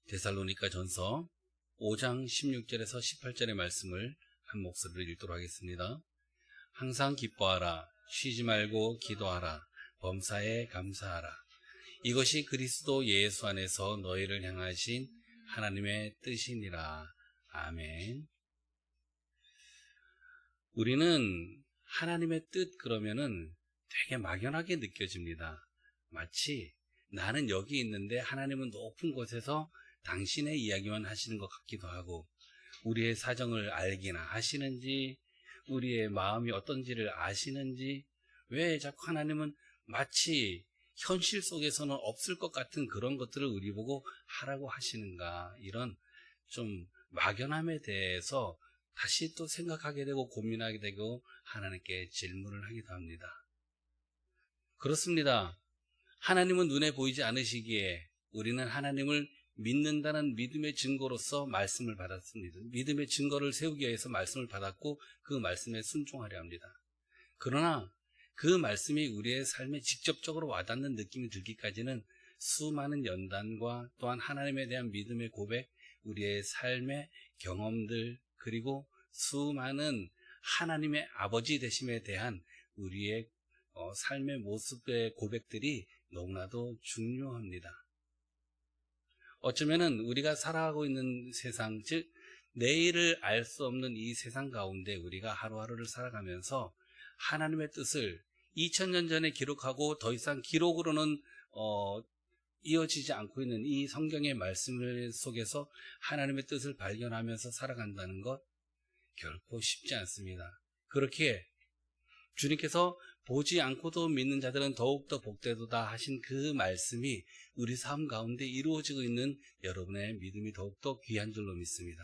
데살로니가 전서 5장 16절에서 18절의 말씀을 한 목소리로 읽도록 하겠습니다. 항상 기뻐하라. 쉬지 말고 기도하라. 범사에 감사하라. 이것이 그리스도 예수 안에서 너희를 향하신 하나님의 뜻이니라. 아멘. 우리는 하나님의 뜻 그러면은 되게 막연하게 느껴집니다. 마치 나는 여기 있는데 하나님은 높은 곳에서 당신의 이야기만 하시는 것 같기도 하고, 우리의 사정을 알기나 하시는지, 우리의 마음이 어떤지를 아시는지, 왜 자꾸 하나님은 마치 현실 속에서는 없을 것 같은 그런 것들을 우리 보고 하라고 하시는가, 이런 좀 막연함에 대해서 다시 또 생각하게 되고 고민하게 되고 하나님께 질문을 하기도 합니다. 그렇습니다. 하나님은 눈에 보이지 않으시기에 우리는 하나님을 믿는다는 믿음의 증거로서 말씀을 받았습니다. 믿음의 증거를 세우기 위해서 말씀을 받았고 그 말씀에 순종하려 합니다. 그러나 그 말씀이 우리의 삶에 직접적으로 와닿는 느낌이 들기까지는 수많은 연단과 또한 하나님에 대한 믿음의 고백, 우리의 삶의 경험들, 그리고 수많은 하나님의 아버지 되심에 대한 우리의 삶의 모습의 고백들이 너무나도 중요합니다. 어쩌면은 우리가 살아가고 있는 세상, 즉 내일을 알 수 없는 이 세상 가운데 우리가 하루하루를 살아가면서 하나님의 뜻을 2000년 전에 기록하고 더 이상 기록으로는 이어지지 않고 있는 이 성경의 말씀 속에서 하나님의 뜻을 발견하면서 살아간다는 것 결코 쉽지 않습니다. 그렇게 주님께서 보지 않고도 믿는 자들은 더욱더 복되도다 하신 그 말씀이 우리 삶 가운데 이루어지고 있는 여러분의 믿음이 더욱더 귀한 줄로 믿습니다.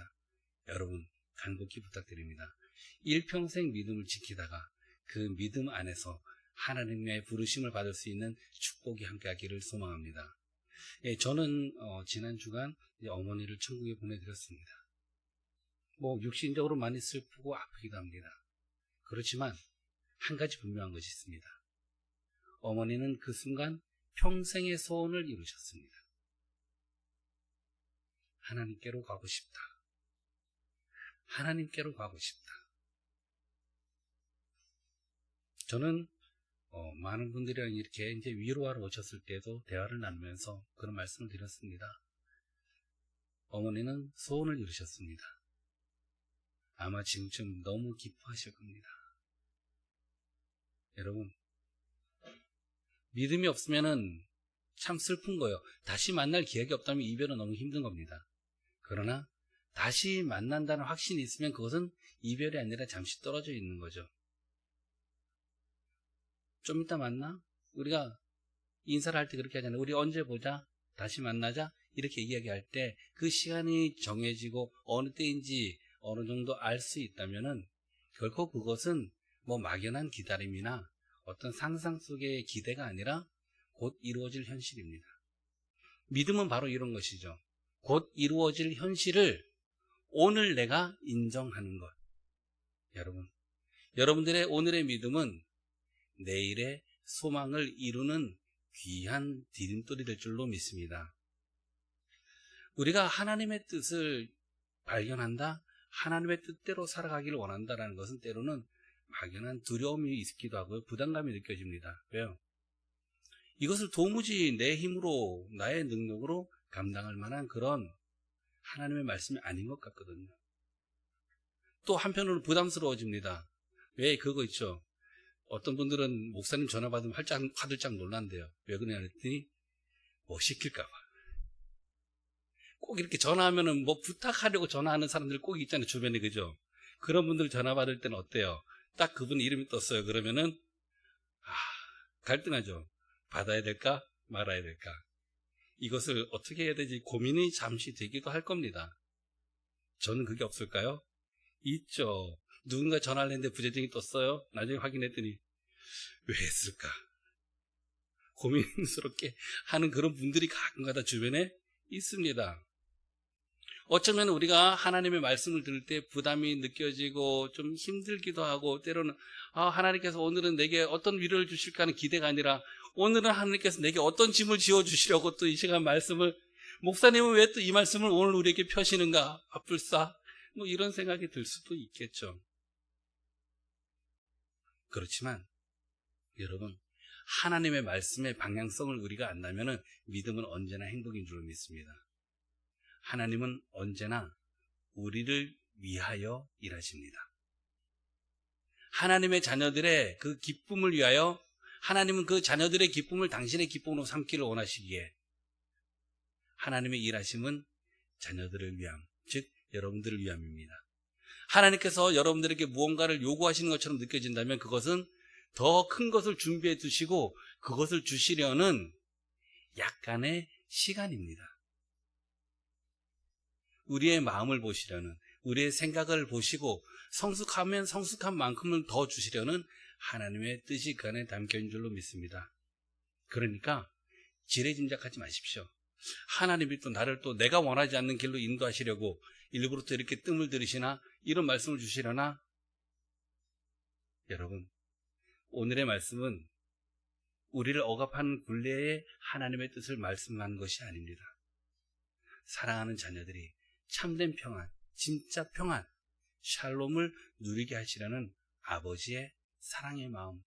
여러분 간곡히 부탁드립니다. 일평생 믿음을 지키다가 그 믿음 안에서 하나님의 부르심을 받을 수 있는 축복이 함께하기를 소망합니다. 저는 지난 주간 어머니를 천국에 보내드렸습니다. 육신적으로 많이 슬프고 아프기도 합니다. 그렇지만 한 가지 분명한 것이 있습니다. 어머니는 그 순간 평생의 소원을 이루셨습니다. 하나님께로 가고 싶다. 하나님께로 가고 싶다. 저는 많은 분들이랑 이렇게 이제 위로하러 오셨을 때도 대화를 나누면서 그런 말씀을 드렸습니다. 어머니는 소원을 이루셨습니다. 아마 지금쯤 너무 기뻐하실 겁니다. 여러분, 믿음이 없으면은 참 슬픈 거예요. 다시 만날 기약이 없다면 이별은 너무 힘든 겁니다. 그러나 다시 만난다는 확신이 있으면 그것은 이별이 아니라 잠시 떨어져 있는 거죠. 좀 이따 만나? 우리가 인사를 할 때 그렇게 하잖아요. 우리 언제 보자? 다시 만나자? 이렇게 이야기할 때 그 시간이 정해지고 어느 때인지 어느 정도 알 수 있다면은 결코 그것은 막연한 기다림이나 어떤 상상 속의 기대가 아니라 곧 이루어질 현실입니다. 믿음은 바로 이런 것이죠. 곧 이루어질 현실을 오늘 내가 인정하는 것. 여러분들의 오늘의 믿음은 내일의 소망을 이루는 귀한 디딤돌이 될 줄로 믿습니다. 우리가 하나님의 뜻을 발견한다, 하나님의 뜻대로 살아가기를 원한다는 것은 때로는 막연한 두려움이 있기도 하고요. 부담감이 느껴집니다. 왜요? 이것을 도무지 내 힘으로, 나의 능력으로 감당할 만한 그런 하나님의 말씀이 아닌 것 같거든요. 또 한편으로는 부담스러워집니다. 왜? 그거 있죠. 어떤 분들은 목사님 전화 받으면 화들짝 놀란대요. 왜 그러냐 했더니 시킬까 봐. 꼭 이렇게 전화하면은 부탁하려고 전화하는 사람들 꼭 있잖아요. 주변에, 그죠? 그런 분들 전화 받을 때는 어때요? 딱 그분 이름이 떴어요. 그러면은 갈등하죠. 받아야 될까 말아야 될까. 이것을 어떻게 해야 되지 고민이 잠시 되기도 할 겁니다. 저는 그게 없을까요? 있죠. 누군가 전화를 했는데 부재중이 떴어요. 나중에 확인했더니 왜 했을까? 고민스럽게 하는 그런 분들이 가끔가다 주변에 있습니다. 어쩌면 우리가 하나님의 말씀을 들을 때 부담이 느껴지고 좀 힘들기도 하고, 때로는 하나님께서 오늘은 내게 어떤 위로를 주실까 하는 기대가 아니라 오늘은 하나님께서 내게 어떤 짐을 지어주시려고 또 이 시간 말씀을 목사님은 왜 또 이 말씀을 오늘 우리에게 펴시는가? 밥불싸? 뭐 이런 생각이 들 수도 있겠죠. 그렇지만 여러분, 하나님의 말씀의 방향성을 우리가 안다면 믿음은 언제나 행복인 줄로 믿습니다. 하나님은 언제나 우리를 위하여 일하십니다. 하나님의 자녀들의 그 기쁨을 위하여, 하나님은 그 자녀들의 기쁨을 당신의 기쁨으로 삼기를 원하시기에 하나님의 일하심은 자녀들을 위함, 즉 여러분들을 위함입니다. 하나님께서 여러분들에게 무언가를 요구하시는 것처럼 느껴진다면 그것은 더 큰 것을 준비해 두시고 그것을 주시려는 약간의 시간입니다. 우리의 마음을 보시려는, 우리의 생각을 보시고 성숙하면 성숙한 만큼을 더 주시려는 하나님의 뜻이 그 안에 담겨있는 줄로 믿습니다. 그러니까 지레짐작하지 마십시오. 하나님이 또 나를 또 내가 원하지 않는 길로 인도하시려고 일부러 또 이렇게 뜸을 들이시나, 이런 말씀을 주시려나? 여러분, 오늘의 말씀은 우리를 억압하는 굴레에 하나님의 뜻을 말씀하는 것이 아닙니다. 사랑하는 자녀들이 참된 평안, 진짜 평안, 샬롬을 누리게 하시려는 아버지의 사랑의 마음,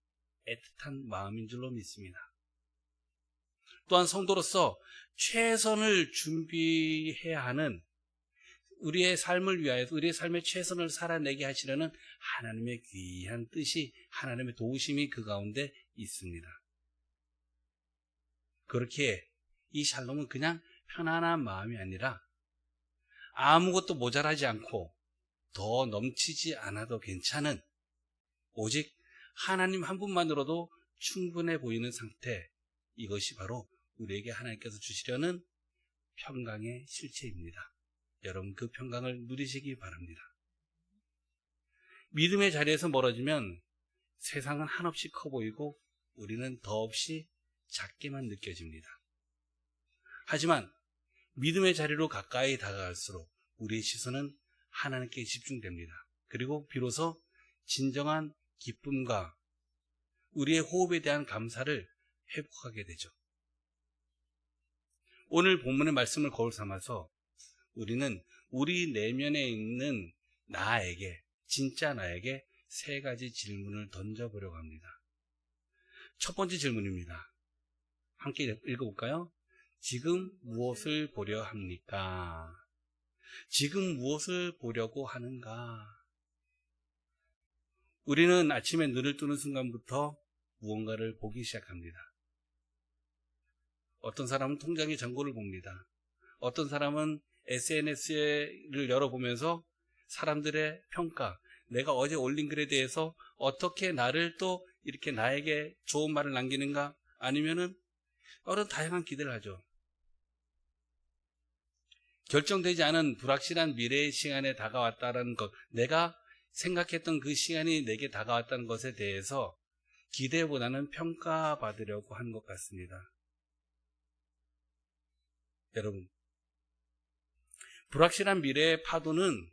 애틋한 마음인 줄로 믿습니다. 또한 성도로서 최선을 준비해야 하는, 우리의 삶을 위하여서 우리의 삶의 최선을 살아내게 하시려는 하나님의 귀한 뜻이, 하나님의 도우심이 그 가운데 있습니다. 그렇게 이 샬롬은 그냥 편안한 마음이 아니라 아무것도 모자라지 않고 더 넘치지 않아도 괜찮은, 오직 하나님 한 분만으로도 충분해 보이는 상태, 이것이 바로 우리에게 하나님께서 주시려는 평강의 실체입니다. 여러분, 그 평강을 누리시기 바랍니다. 믿음의 자리에서 멀어지면 세상은 한없이 커 보이고 우리는 더없이 작게만 느껴집니다. 하지만 믿음의 자리로 가까이 다가갈수록 우리의 시선은 하나님께 집중됩니다. 그리고 비로소 진정한 기쁨과 우리의 호흡에 대한 감사를 회복하게 되죠. 오늘 본문의 말씀을 거울 삼아서 우리는 우리 내면에 있는 나에게, 진짜 나에게 세 가지 질문을 던져보려고 합니다. 첫 번째 질문입니다. 함께 읽어볼까요? 지금 무엇을 보려 합니까? 지금 무엇을 보려고 하는가? 우리는 아침에 눈을 뜨는 순간부터 무언가를 보기 시작합니다. 어떤 사람은 통장의 잔고를 봅니다. 어떤 사람은 SNS를 열어보면서 사람들의 평가, 내가 어제 올린 글에 대해서 어떻게 나를 또 이렇게 나에게 좋은 말을 남기는가, 아니면은 여러 다양한 기대를 하죠. 결정되지 않은 불확실한 미래의 시간에 다가왔다는 것, 내가 생각했던 그 시간이 내게 다가왔다는 것에 대해서 기대보다는 평가받으려고 한 것 같습니다. 여러분, 불확실한 미래의 파도는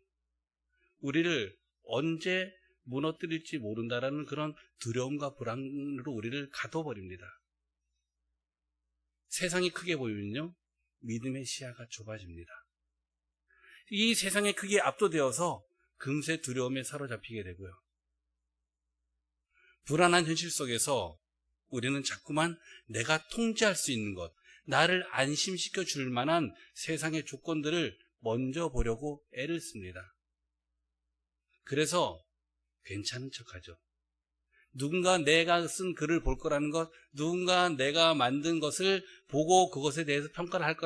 우리를 언제 무너뜨릴지 모른다라는 그런 두려움과 불안으로 우리를 가둬버립니다. 세상이 크게 보이면요, 믿음의 시야가 좁아집니다. 이 세상의 크기에 압도되어서 금세 두려움에 사로잡히게 되고요. 불안한 현실 속에서 우리는 자꾸만 내가 통제할 수 있는 것, 나를 안심시켜 줄 만한 세상의 조건들을 먼저 보려고 애를 씁니다. 그래서 괜찮은 척하죠. 누군가 내가 쓴 글을 볼 거라는 것, 누군가 내가 만든 것을 보고 그것에 대해서 평가를 할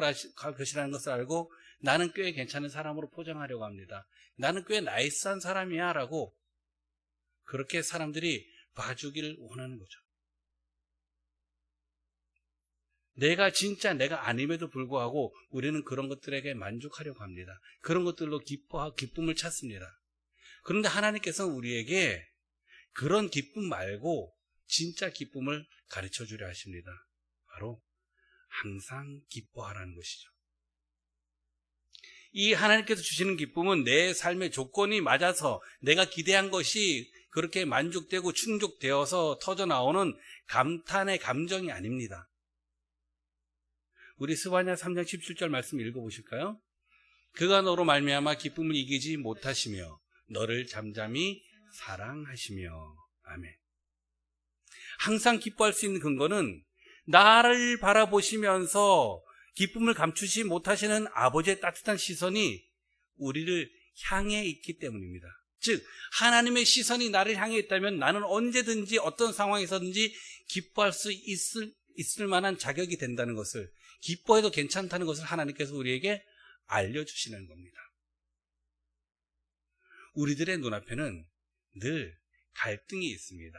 것이라는 것을 알고 나는 꽤 괜찮은 사람으로 포장하려고 합니다. 나는 꽤 나이스한 사람이야 라고 그렇게 사람들이 봐주기를 원하는 거죠. 내가 진짜 내가 아님에도 불구하고 우리는 그런 것들에게 만족하려고 합니다. 그런 것들로 기쁨을 찾습니다. 그런데 하나님께서는 우리에게 그런 기쁨 말고 진짜 기쁨을 가르쳐 주려 하십니다. 바로 항상 기뻐하라는 것이죠. 이 하나님께서 주시는 기쁨은 내 삶의 조건이 맞아서 내가 기대한 것이 그렇게 만족되고 충족되어서 터져나오는 감탄의 감정이 아닙니다. 우리 스바냐 3장 17절 말씀 읽어보실까요? 그가 너로 말미암아 기쁨을 이기지 못하시며 너를 잠잠히 사랑하시며. 아멘. 항상 기뻐할 수 있는 근거는 나를 바라보시면서 기쁨을 감추지 못하시는 아버지의 따뜻한 시선이 우리를 향해 있기 때문입니다. 즉 하나님의 시선이 나를 향해 있다면 나는 언제든지 어떤 상황에서든지 기뻐할 수 있을 만한 자격이 된다는 것을, 기뻐해도 괜찮다는 것을 하나님께서 우리에게 알려주시는 겁니다. 우리들의 눈앞에는 늘 갈등이 있습니다.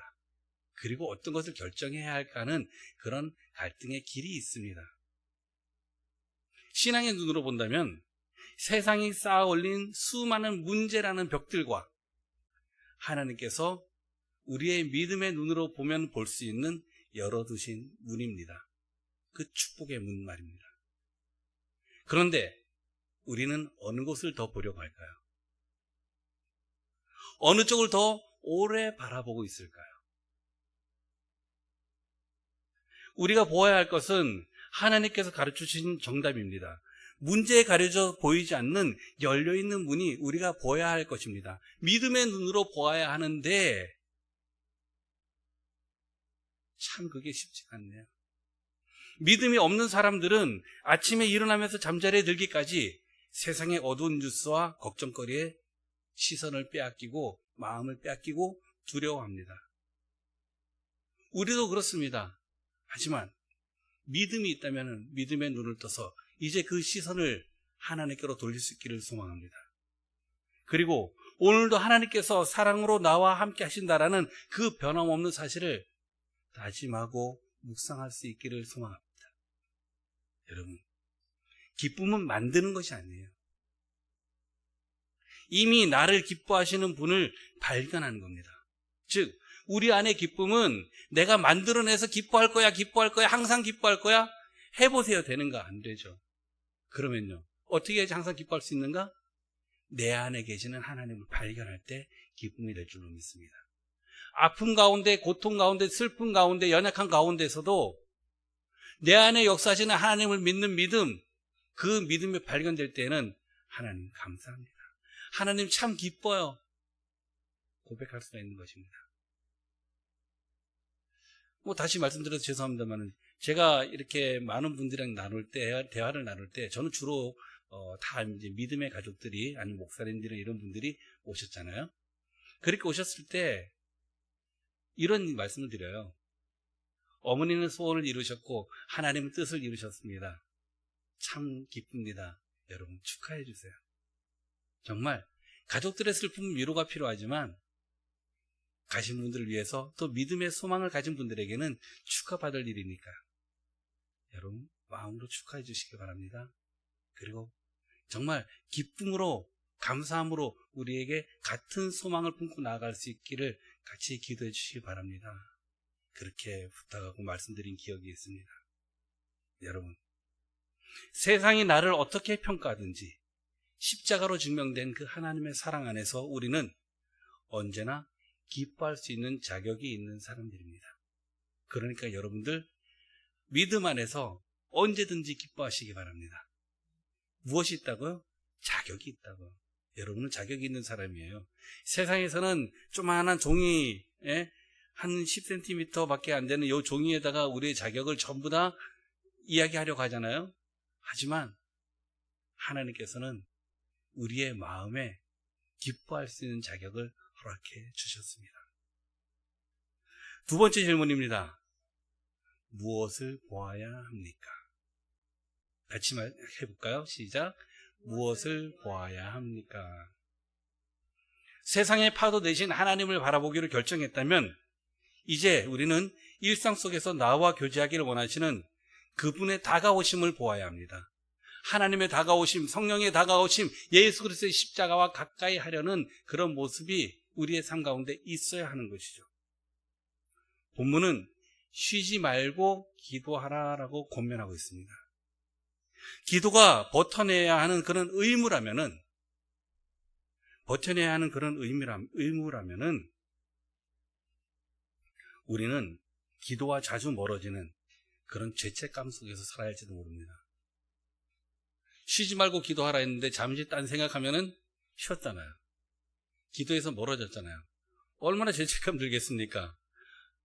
그리고 어떤 것을 결정해야 할까 하는 그런 갈등의 길이 있습니다. 신앙의 눈으로 본다면 세상이 쌓아 올린 수많은 문제라는 벽들과 하나님께서 우리의 믿음의 눈으로 보면 볼 수 있는 열어두신 문입니다. 그 축복의 문 말입니다. 그런데 우리는 어느 곳을 더 보려고 할까요? 어느 쪽을 더 오래 바라보고 있을까요? 우리가 보아야 할 것은 하나님께서 가르쳐주신 정답입니다. 문제에 가려져 보이지 않는 열려있는 문이 우리가 보아야 할 것입니다. 믿음의 눈으로 보아야 하는데 참 그게 쉽지가 않네요. 믿음이 없는 사람들은 아침에 일어나면서 잠자리에 들기까지 세상의 어두운 뉴스와 걱정거리에 시선을 빼앗기고 마음을 빼앗기고 두려워합니다. 우리도 그렇습니다. 하지만 믿음이 있다면 믿음의 눈을 떠서 이제 그 시선을 하나님께로 돌릴 수 있기를 소망합니다. 그리고 오늘도 하나님께서 사랑으로 나와 함께 하신다라는 그 변함없는 사실을 다짐하고 묵상할 수 있기를 소망합니다. 여러분, 기쁨은 만드는 것이 아니에요. 이미 나를 기뻐하시는 분을 발견하는 겁니다. 즉 우리 안의 기쁨은 내가 만들어내서 기뻐할 거야, 항상 기뻐할 거야, 해보세요 되는가? 안 되죠. 그러면요, 어떻게 해야지 항상 기뻐할 수 있는가? 내 안에 계시는 하나님을 발견할 때 기쁨이 될 줄로 믿습니다. 아픔 가운데, 고통 가운데, 슬픔 가운데, 연약한 가운데서도 내 안에 역사하시는 하나님을 믿는 믿음, 그 믿음이 발견될 때는 하나님 감사합니다, 하나님 참 기뻐요, 고백할 수가 있는 것입니다. 다시 말씀드려서 죄송합니다만 제가 이렇게 많은 분들이랑 대화를 나눌 때 저는 주로 다 이제 믿음의 가족들이, 아니면 목사님들이나 이런 분들이 오셨잖아요. 그렇게 오셨을 때 이런 말씀을 드려요. 어머니는 소원을 이루셨고 하나님은 뜻을 이루셨습니다. 참 기쁩니다. 여러분 축하해 주세요. 정말 가족들의 슬픔은 위로가 필요하지만 가신 분들을 위해서 또 믿음의 소망을 가진 분들에게는 축하받을 일이니까요. 여러분 마음으로 축하해 주시기 바랍니다. 그리고 정말 기쁨으로, 감사함으로 우리에게 같은 소망을 품고 나아갈 수 있기를 같이 기도해 주시기 바랍니다. 그렇게 부탁하고 말씀드린 기억이 있습니다. 여러분, 세상이 나를 어떻게 평가하든지 십자가로 증명된 그 하나님의 사랑 안에서 우리는 언제나 기뻐할 수 있는 자격이 있는 사람들입니다. 그러니까 여러분들 믿음 안에서 언제든지 기뻐하시기 바랍니다. 무엇이 있다고요? 자격이 있다고요. 여러분은 자격이 있는 사람이에요. 세상에서는 조그마한 종이, 한 10cm 밖에 안 되는 이 종이에다가 우리의 자격을 전부 다 이야기하려고 하잖아요. 하지만 하나님께서는 우리의 마음에 기뻐할 수 있는 자격을 허락해 주셨습니다. 두 번째 질문입니다. 무엇을 보아야 합니까? 같이 해볼까요? 시작. 무엇을 보아야 합니까? 세상의 파도 대신 하나님을 바라보기로 결정했다면 이제 우리는 일상 속에서 나와 교제하기를 원하시는 그분의 다가오심을 보아야 합니다. 하나님의 다가오심, 성령의 다가오심, 예수 그리스도의 십자가와 가까이 하려는 그런 모습이 우리의 삶 가운데 있어야 하는 것이죠. 본문은 쉬지 말고 기도하라라고 권면하고 있습니다. 기도가 버텨내야 하는 그런 의무라면은, 우리는 기도와 자주 멀어지는 그런 죄책감 속에서 살아야 할지도 모릅니다. 쉬지 말고 기도하라 했는데 잠시 딴 생각하면은 쉬었잖아요. 기도에서 멀어졌잖아요. 얼마나 죄책감 들겠습니까?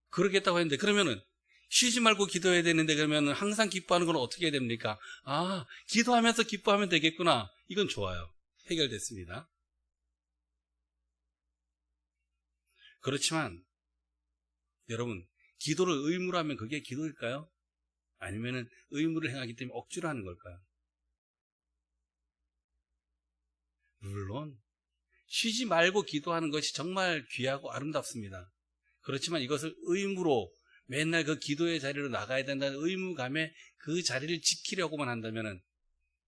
그러겠다고 했는데, 그러면은 쉬지 말고 기도해야 되는데, 그러면 항상 기뻐하는 건 어떻게 해야 됩니까? 아, 기도하면서 기뻐하면 되겠구나. 이건 좋아요. 해결됐습니다. 그렇지만 여러분, 기도를 의무로 하면 그게 기도일까요? 아니면은 의무를 행하기 때문에 억지로 하는 걸까요? 물론 쉬지 말고 기도하는 것이 정말 귀하고 아름답습니다. 그렇지만 이것을 의무로 맨날 그 기도의 자리로 나가야 된다는 의무감에 그 자리를 지키려고만 한다면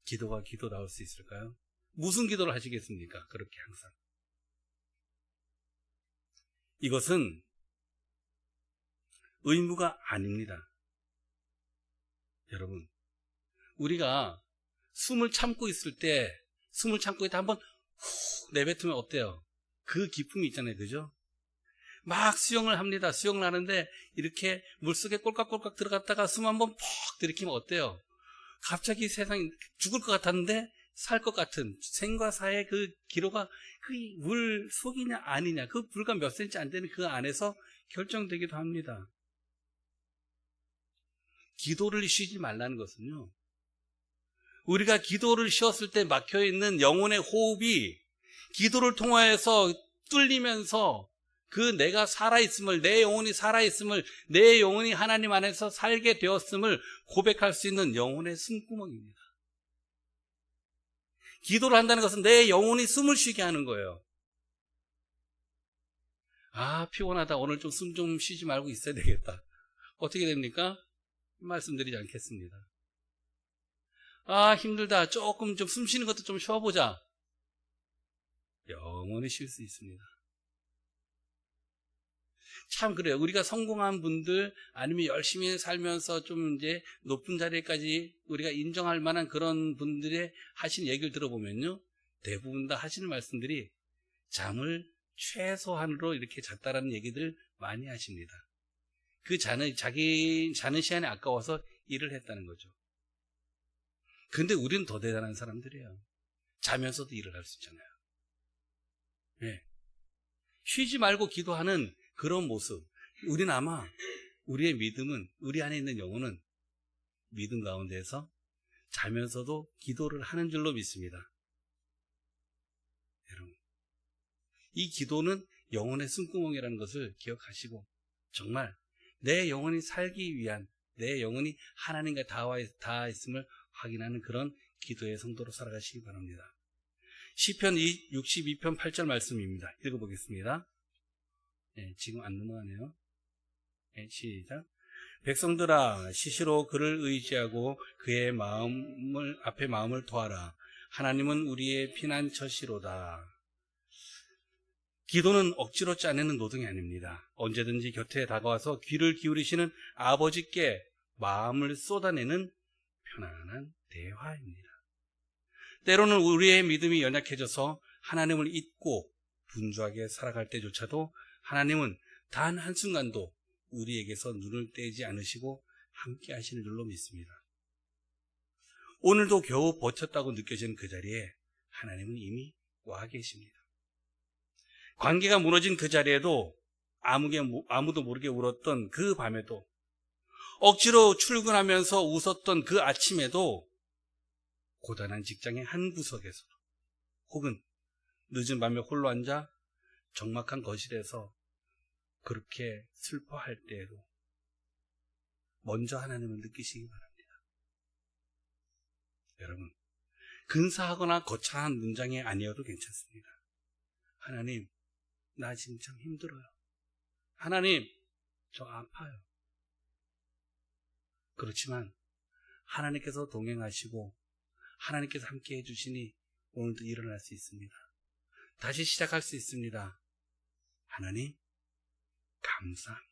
기도가 기도다울 수 있을까요? 무슨 기도를 하시겠습니까? 그렇게 항상. 이것은 의무가 아닙니다. 여러분, 우리가 숨을 참고 있을 때 한번 훅 내뱉으면 어때요? 그 기쁨이 있잖아요. 그죠? 막 수영을 합니다. 수영을 하는데 이렇게 물속에 꼴깍꼴깍 들어갔다가 숨 한번 푹 들이키면 어때요? 갑자기 세상이 죽을 것 같았는데 살 것 같은 생과 사의 그 기로가 그 물 속이냐 아니냐, 그 불과 몇 센치 안 되는 그 안에서 결정되기도 합니다. 기도를 쉬지 말라는 것은요, 우리가 기도를 쉬었을 때 막혀있는 영혼의 호흡이 기도를 통하여서 뚫리면서 그 내가 살아있음을, 내 영혼이 살아있음을, 내 영혼이 하나님 안에서 살게 되었음을 고백할 수 있는 영혼의 숨구멍입니다. 기도를 한다는 것은 내 영혼이 숨을 쉬게 하는 거예요. 아, 피곤하다. 오늘 좀 숨 좀 쉬지 말고 있어야 되겠다. 어떻게 됩니까? 말씀드리지 않겠습니다. 아, 힘들다. 조금 좀 숨 쉬는 것도 좀 쉬어보자. 영원히 쉴 수 있습니다. 참 그래요. 우리가 성공한 분들, 아니면 열심히 살면서 좀 이제 높은 자리까지 우리가 인정할 만한 그런 분들의 하신 얘기를 들어보면요, 대부분 다 하시는 말씀들이 잠을 최소한으로 이렇게 잤다라는 얘기들 많이 하십니다. 그 자기 자는 시간이 아까워서 일을 했다는 거죠. 근데 우리는 더 대단한 사람들이에요. 자면서도 일을 할 수 있잖아요. 네. 쉬지 말고 기도하는 그런 모습. 우리는 아마 우리의 믿음은, 우리 안에 있는 영혼은 믿음 가운데서 자면서도 기도를 하는 줄로 믿습니다. 여러분, 이 기도는 영혼의 숨구멍이라는 것을 기억하시고, 정말 내 영혼이 살기 위한, 내 영혼이 하나님과 닿아 있음을 확인하는 그런 기도의 성도로 살아가시기 바랍니다. 시편 62편 8절 말씀입니다. 읽어보겠습니다. 네, 지금 안 넘어가네요. 네, 시작. 백성들아, 시시로 그를 의지하고 그의 앞에 마음을 토하라. 하나님은 우리의 피난처시로다. 기도는 억지로 짜내는 노동이 아닙니다. 언제든지 곁에 다가와서 귀를 기울이시는 아버지께 마음을 쏟아내는 편안한 대화입니다. 때로는 우리의 믿음이 연약해져서 하나님을 잊고 분주하게 살아갈 때조차도 하나님은 단 한순간도 우리에게서 눈을 떼지 않으시고 함께 하시는 줄로 믿습니다. 오늘도 겨우 버텼다고 느껴지는 그 자리에 하나님은 이미 와 계십니다. 관계가 무너진 그 자리에도 아무도 모르게 울었던 그 밤에도, 억지로 출근하면서 웃었던 그 아침에도, 고단한 직장의 한 구석에서, 혹은 늦은 밤에 홀로 앉아 적막한 거실에서 그렇게 슬퍼할 때에도 먼저 하나님을 느끼시기 바랍니다. 여러분, 근사하거나 거창한 문장이 아니어도 괜찮습니다. 하나님, 나 지금 참 힘들어요. 하나님, 저 아파요. 그렇지만 하나님께서 동행하시고 하나님께서 함께 해주시니 오늘도 일어날 수 있습니다. 다시 시작할 수 있습니다. 하나님, 감사합니다.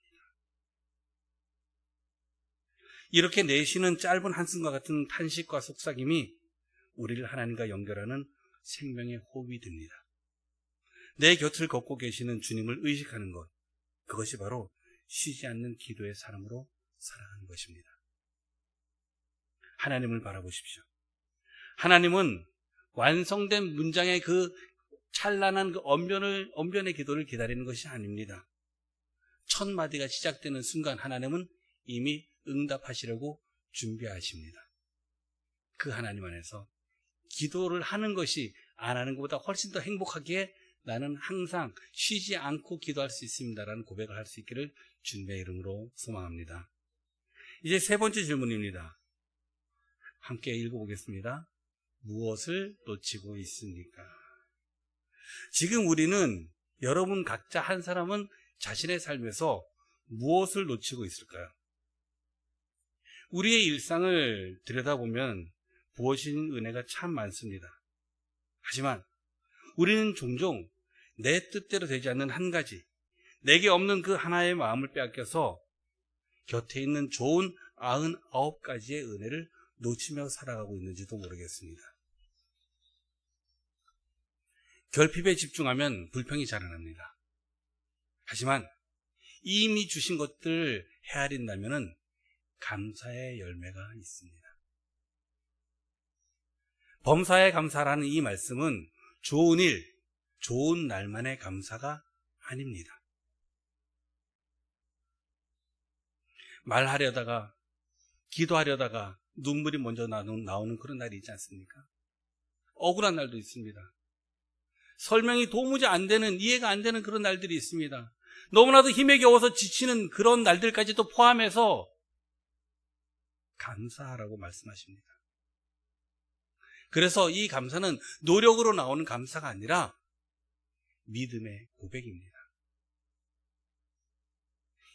이렇게 내쉬는 짧은 한숨과 같은 탄식과 속삭임이 우리를 하나님과 연결하는 생명의 호흡이 됩니다. 내 곁을 걷고 계시는 주님을 의식하는 것, 그것이 바로 쉬지 않는 기도의 사람으로 살아가는 것입니다. 하나님을 바라보십시오. 하나님은 완성된 문장의 그 찬란한 그 언변의 기도를 기다리는 것이 아닙니다. 첫 마디가 시작되는 순간 하나님은 이미 응답하시려고 준비하십니다. 그 하나님 안에서 기도를 하는 것이 안 하는 것보다 훨씬 더 행복하기에 나는 항상 쉬지 않고 기도할 수 있습니다라는 고백을 할 수 있기를 주님의 이름으로 소망합니다. 이제 세 번째 질문입니다. 함께 읽어보겠습니다. 무엇을 놓치고 있습니까? 지금 우리는 여러분 각자 한 사람은 자신의 삶에서 무엇을 놓치고 있을까요? 우리의 일상을 들여다보면 부어진 은혜가 참 많습니다. 하지만 우리는 종종 내 뜻대로 되지 않는 한 가지, 내게 없는 그 하나의 마음을 빼앗겨서 곁에 있는 좋은 99가지의 은혜를 놓치며 살아가고 있는지도 모르겠습니다. 결핍에 집중하면 불평이 자라납니다. 하지만 이미 주신 것들을 헤아린다면 감사의 열매가 있습니다. 범사에 감사라는 이 말씀은 좋은 일, 좋은 날만의 감사가 아닙니다. 말하려다가, 기도하려다가 눈물이 먼저 나오는 그런 날이 있지 않습니까? 억울한 날도 있습니다. 설명이 도무지 안 되는, 이해가 안 되는 그런 날들이 있습니다. 너무나도 힘에 겨워서 지치는 그런 날들까지도 포함해서 감사하라고 말씀하십니다. 그래서 이 감사는 노력으로 나오는 감사가 아니라 믿음의 고백입니다.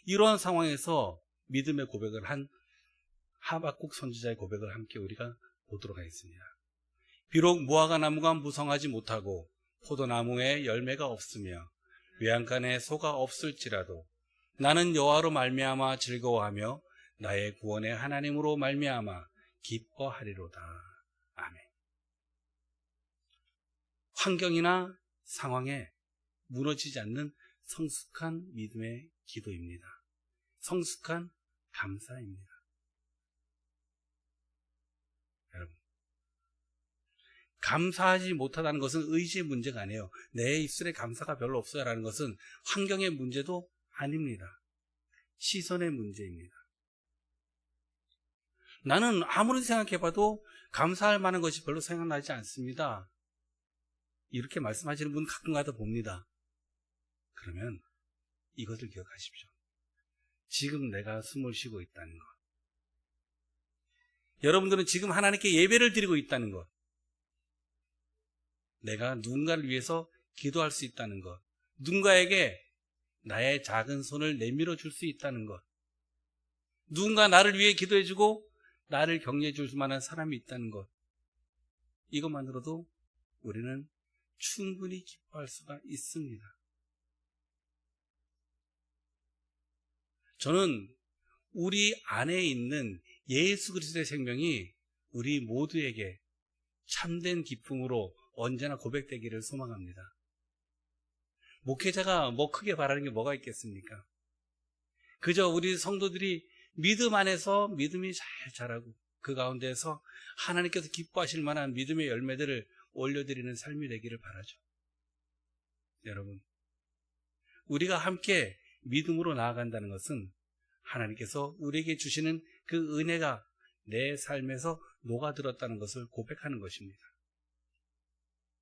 이러한 상황에서 믿음의 고백을 한 하박국 선지자의 고백을 함께 우리가 보도록 하겠습니다. 비록 무화과 나무가 무성하지 못하고 포도나무에 열매가 없으며 외양간에 소가 없을지라도 나는 여호와로 말미암아 즐거워하며 나의 구원의 하나님으로 말미암아 기뻐하리로다. 아멘. 환경이나 상황에 무너지지 않는 성숙한 믿음의 기도입니다. 성숙한 감사입니다. 여러분, 감사하지 못하다는 것은 의지의 문제가 아니에요. 내 입술에 감사가 별로 없어요라는 것은 환경의 문제도 아닙니다. 시선의 문제입니다. 나는 아무리 생각해봐도 감사할 만한 것이 별로 생각나지 않습니다. 이렇게 말씀하시는 분 가끔가다 봅니다. 그러면 이것을 기억하십시오. 지금 내가 숨을 쉬고 있다는 것. 여러분들은 지금 하나님께 예배를 드리고 있다는 것. 내가 누군가를 위해서 기도할 수 있다는 것. 누군가에게 나의 작은 손을 내밀어 줄 수 있다는 것. 누군가 나를 위해 기도해주고 나를 격려해 줄 만한 사람이 있다는 것. 이것만으로도 우리는 충분히 기뻐할 수가 있습니다. 저는 우리 안에 있는 예수 그리스도의 생명이 우리 모두에게 참된 기쁨으로 언제나 고백되기를 소망합니다. 목회자가 뭐 크게 바라는 게 뭐가 있겠습니까? 그저 우리 성도들이 믿음 안에서 믿음이 잘 자라고 그 가운데서 하나님께서 기뻐하실 만한 믿음의 열매들을 올려드리는 삶이 되기를 바라죠. 여러분, 우리가 함께 믿음으로 나아간다는 것은 하나님께서 우리에게 주시는 그 은혜가 내 삶에서 녹아들었다는 것을 고백하는 것입니다.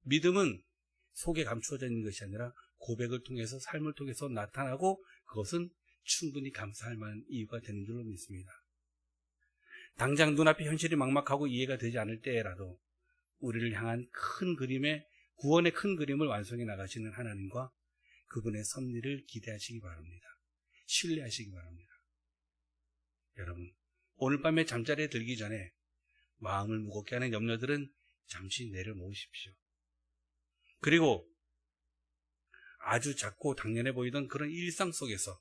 믿음은 속에 감추어져 있는 것이 아니라 고백을 통해서 삶을 통해서 나타나고 그것은 충분히 감사할 만한 이유가 되는 줄로 믿습니다. 당장 눈앞에 현실이 막막하고 이해가 되지 않을 때라도 우리를 향한 큰 그림의 구원의 큰 그림을 완성해 나가시는 하나님과 그분의 섭리를 기대하시기 바랍니다. 신뢰하시기 바랍니다. 여러분, 오늘 밤에 잠자리에 들기 전에 마음을 무겁게 하는 염려들은 잠시 내려놓으십시오. 그리고 아주 작고 당연해 보이던 그런 일상 속에서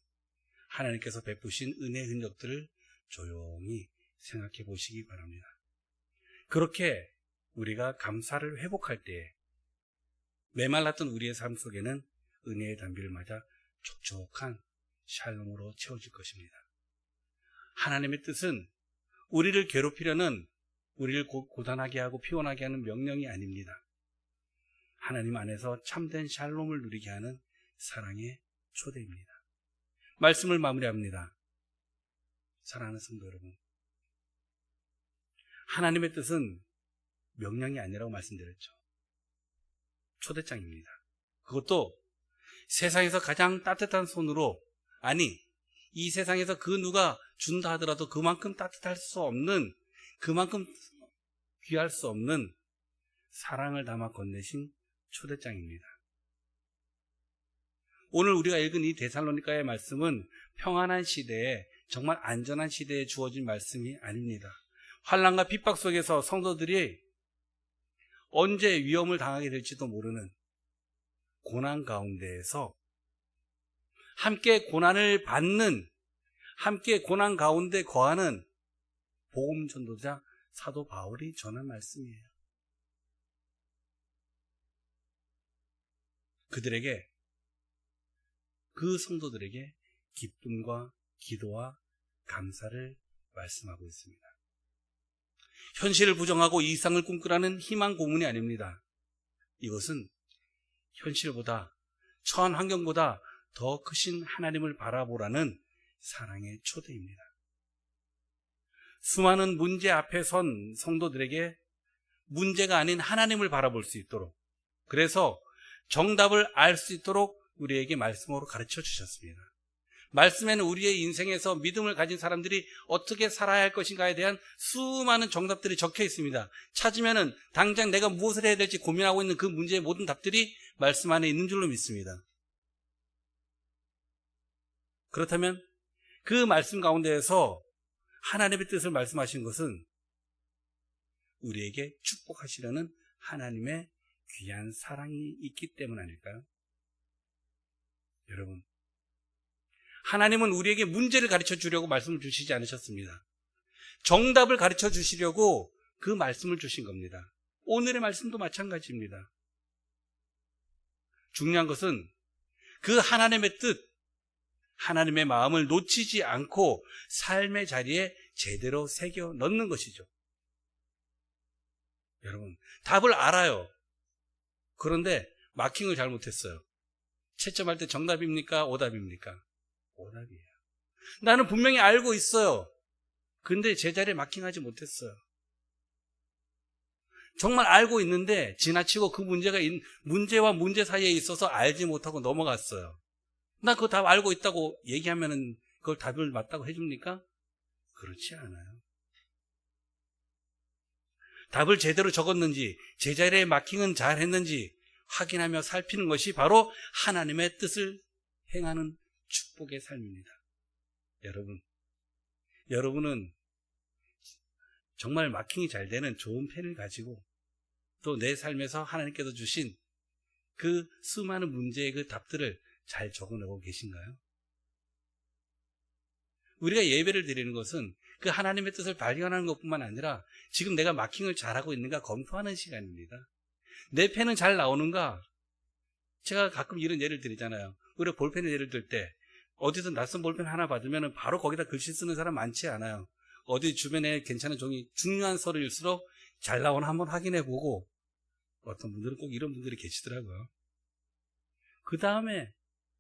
하나님께서 베푸신 은혜의 흔적들을 조용히 생각해 보시기 바랍니다. 그렇게 우리가 감사를 회복할 때에 메말랐던 우리의 삶 속에는 은혜의 단비를 맞아 촉촉한 샬롬으로 채워질 것입니다. 하나님의 뜻은 우리를 괴롭히려는 우리를 고단하게 하고 피곤하게 하는 명령이 아닙니다. 하나님 안에서 참된 샬롬을 누리게 하는 사랑의 초대입니다. 말씀을 마무리합니다. 사랑하는 성도 여러분, 하나님의 뜻은 명령이 아니라고 말씀드렸죠. 초대장입니다. 그것도 세상에서 가장 따뜻한 손으로, 아니 이 세상에서 그 누가 준다 하더라도 그만큼 따뜻할 수 없는, 그만큼 귀할 수 없는 사랑을 담아 건네신 초대장입니다. 오늘 우리가 읽은 이 데살로니가의 말씀은 평안한 시대에, 정말 안전한 시대에 주어진 말씀이 아닙니다. 환난과 핍박 속에서 성도들이 언제 위험을 당하게 될지도 모르는 고난 가운데에서 함께 고난을 받는, 함께 고난 가운데 거하는 복음 전도자 사도 바울이 전한 말씀이에요. 그들에게, 그 성도들에게 기쁨과 기도와 감사를 말씀하고 있습니다. 현실을 부정하고 이상을 꿈꾸라는 희망 고문이 아닙니다. 이것은 현실보다, 처한 환경보다 더 크신 하나님을 바라보라는 사랑의 초대입니다. 수많은 문제 앞에 선 성도들에게 문제가 아닌 하나님을 바라볼 수 있도록, 그래서 정답을 알 수 있도록 우리에게 말씀으로 가르쳐 주셨습니다. 말씀에는 우리의 인생에서 믿음을 가진 사람들이 어떻게 살아야 할 것인가에 대한 수많은 정답들이 적혀 있습니다. 찾으면은 당장 내가 무엇을 해야 될지 고민하고 있는 그 문제의 모든 답들이 말씀 안에 있는 줄로 믿습니다. 그렇다면 그 말씀 가운데에서 하나님의 뜻을 말씀하신 것은 우리에게 축복하시려는 하나님의 귀한 사랑이 있기 때문 아닐까요? 여러분, 하나님은 우리에게 문제를 가르쳐 주려고 말씀을 주시지 않으셨습니다. 정답을 가르쳐 주시려고 그 말씀을 주신 겁니다. 오늘의 말씀도 마찬가지입니다. 중요한 것은 그 하나님의 뜻, 하나님의 마음을 놓치지 않고 삶의 자리에 제대로 새겨 넣는 것이죠. 여러분, 답을 알아요. 그런데 마킹을 잘못했어요. 채점할 때 정답입니까? 오답입니까? 오답이에요. 나는 분명히 알고 있어요. 근데 제자리에 마킹하지 못했어요. 정말 알고 있는데 지나치고 그 문제와 문제 사이에 있어서 알지 못하고 넘어갔어요. 나 그거 답 알고 있다고 얘기하면은 그걸 답을 맞다고 해줍니까? 그렇지 않아요. 답을 제대로 적었는지, 제자리에 마킹은 잘 했는지 확인하며 살피는 것이 바로 하나님의 뜻을 행하는 축복의 삶입니다. 여러분은 정말 마킹이 잘 되는 좋은 펜을 가지고 또 내 삶에서 하나님께서 주신 그 수많은 문제의 그 답들을 잘 적어내고 계신가요? 우리가 예배를 드리는 것은 그 하나님의 뜻을 발견하는 것뿐만 아니라 지금 내가 마킹을 잘하고 있는가 검토하는 시간입니다. 내 펜은 잘 나오는가? 제가 가끔 이런 예를 드리잖아요. 우리가 볼펜을 예를 들 때 어디서 낯선 볼펜 하나 받으면 바로 거기다 글씨 쓰는 사람 많지 않아요. 어디 주변에 괜찮은 종이, 중요한 서류일수록 잘 나오나 한번 확인해 보고, 어떤 분들은 꼭 이런 분들이 계시더라고요. 그 다음에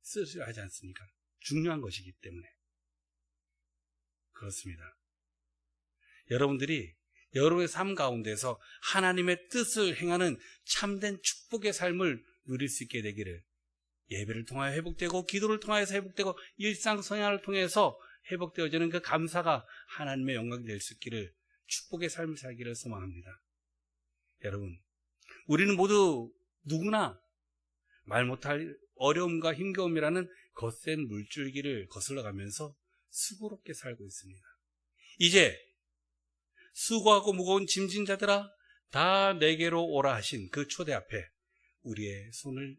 쓰셔야 하지 않습니까? 중요한 것이기 때문에. 그렇습니다. 여러분들이 여러분의 삶 가운데서 하나님의 뜻을 행하는 참된 축복의 삶을 누릴 수 있게 되기를, 예배를 통하여 회복되고 기도를 통하여서 회복되고 일상생활을 통해서 회복되어지는 그 감사가 하나님의 영광이 될 수 있기를, 축복의 삶을 살기를 소망합니다. 여러분, 우리는 모두 누구나 말 못할 어려움과 힘겨움이라는 거센 물줄기를 거슬러 가면서 수고롭게 살고 있습니다. 이제 수고하고 무거운 짐진 자들아 다 내게로 오라 하신 그 초대 앞에 우리의 손을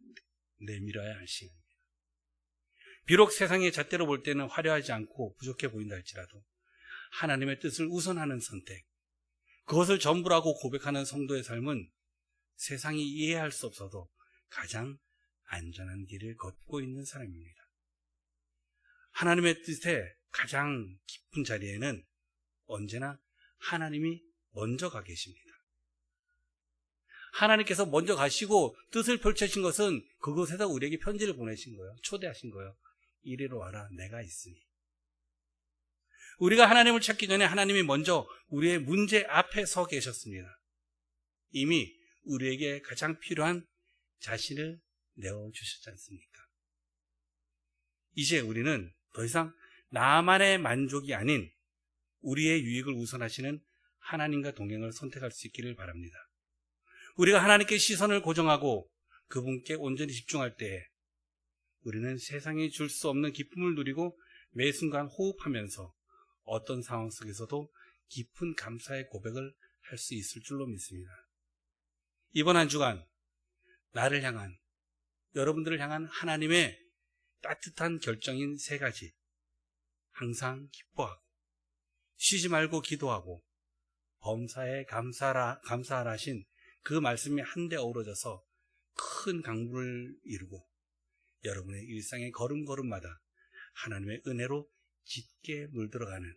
내밀어야 할 시간입니다. 비록 세상의 잣대로 볼 때는 화려하지 않고 부족해 보인다 할지라도 하나님의 뜻을 우선하는 선택, 그것을 전부라고 고백하는 성도의 삶은 세상이 이해할 수 없어도 가장 안전한 길을 걷고 있는 사람입니다. 하나님의 뜻의 가장 깊은 자리에는 언제나 하나님이 먼저 가 계십니다. 하나님께서 먼저 가시고 뜻을 펼쳐신 것은 그곳에서 우리에게 편지를 보내신 거예요. 초대하신 거예요. 이리로 와라, 내가 있으니. 우리가 하나님을 찾기 전에 하나님이 먼저 우리의 문제 앞에 서 계셨습니다. 이미 우리에게 가장 필요한 자신을 내어주셨지 않습니까? 이제 우리는 더 이상 나만의 만족이 아닌 우리의 유익을 우선하시는 하나님과 동행을 선택할 수 있기를 바랍니다. 우리가 하나님께 시선을 고정하고 그분께 온전히 집중할 때에 우리는 세상이 줄 수 없는 기쁨을 누리고 매 순간 호흡하면서 어떤 상황 속에서도 깊은 감사의 고백을 할 수 있을 줄로 믿습니다. 이번 한 주간 나를 향한, 여러분들을 향한 하나님의 따뜻한 결정인 3가지. 항상 기뻐하고, 쉬지 말고 기도하고, 범사에 감사하라 하신 그 말씀이 한데 어우러져서 큰 강물을 이루고 여러분의 일상의 걸음걸음마다 하나님의 은혜로 짙게 물들어가는,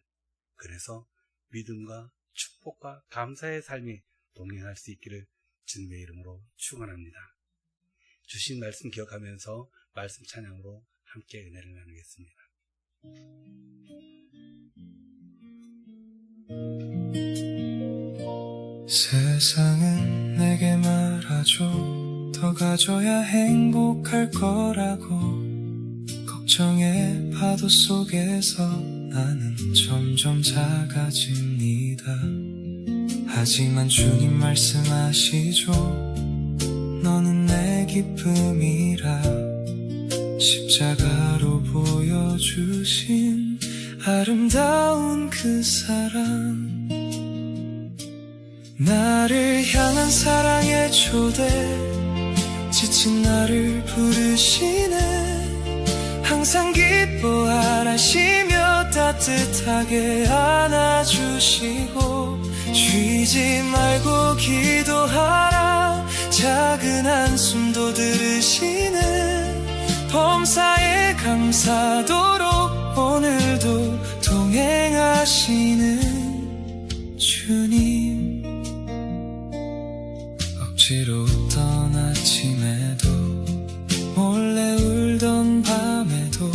그래서 믿음과 축복과 감사의 삶이 동행할 수 있기를 주님의 이름으로 축원합니다. 주신 말씀 기억하면서 말씀 찬양으로 함께 은혜를 나누겠습니다. 세상은 내게 말하죠. 더 가져야 행복할 거라고. 걱정의 파도 속에서 나는 점점 작아집니다. 하지만 주님 말씀하시죠. 너는 내 기쁨이라. 십자가로 보여주신 아름다운 그 사랑, 나를 향한 사랑의 초대, 지친 나를 부르시네. 항상 기뻐하라시며 따뜻하게 안아주시고, 쉬지 말고 기도하라. 작은 한숨도 들으시네. 범사에 감사도록 오늘도 동행하시는 주님. 억지로 웃던 아침에도, 몰래 울던 밤에도,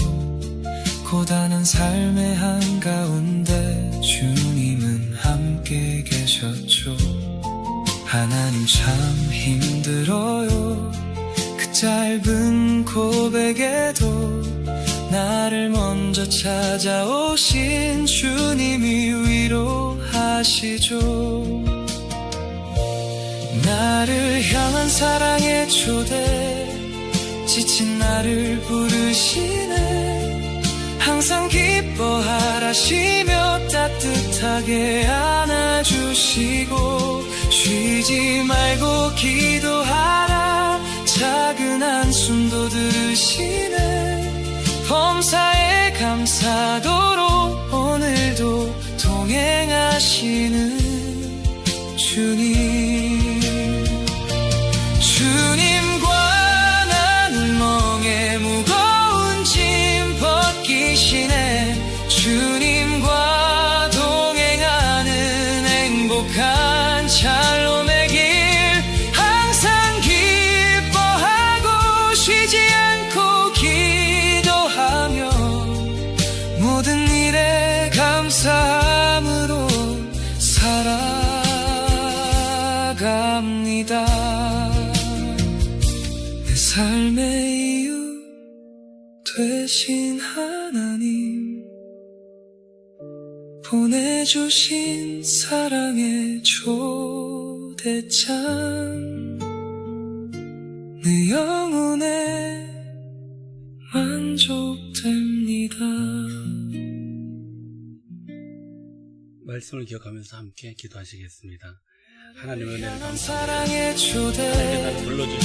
고단한 삶의 한가운데 주님은 함께 계셨죠. 하나님 참 힘들어요. 그 짧은 고백에도 나를 먼저 찾아오신 주님이 위로하시죠. 나를 향한 사랑의 초대, 지친 나를 부르시네. 항상 기뻐하라시며 따뜻하게 안아주시고, 쉬지 말고 기도하라. 작은 한숨도 들으시네. 범사에 감사도록 오늘도 동행하시는 주님. 주님과 나는 멍에 무거운 짐 벗기시네. 주님과 동행하는 행복한 샬롬의 길, 항상 기뻐하고 쉬지 않고 기도하며 모든 일에 감사함으로 살아갑니다. 내 삶의 이유 되신 하나님, 보내주신 사랑의 초대장, 내 영혼에 만족됩니다. 말씀을 기억하면서 함께 기도하시겠습니다. 하나님의 은혜를 감사합니다. 사랑의 초대, 불러주신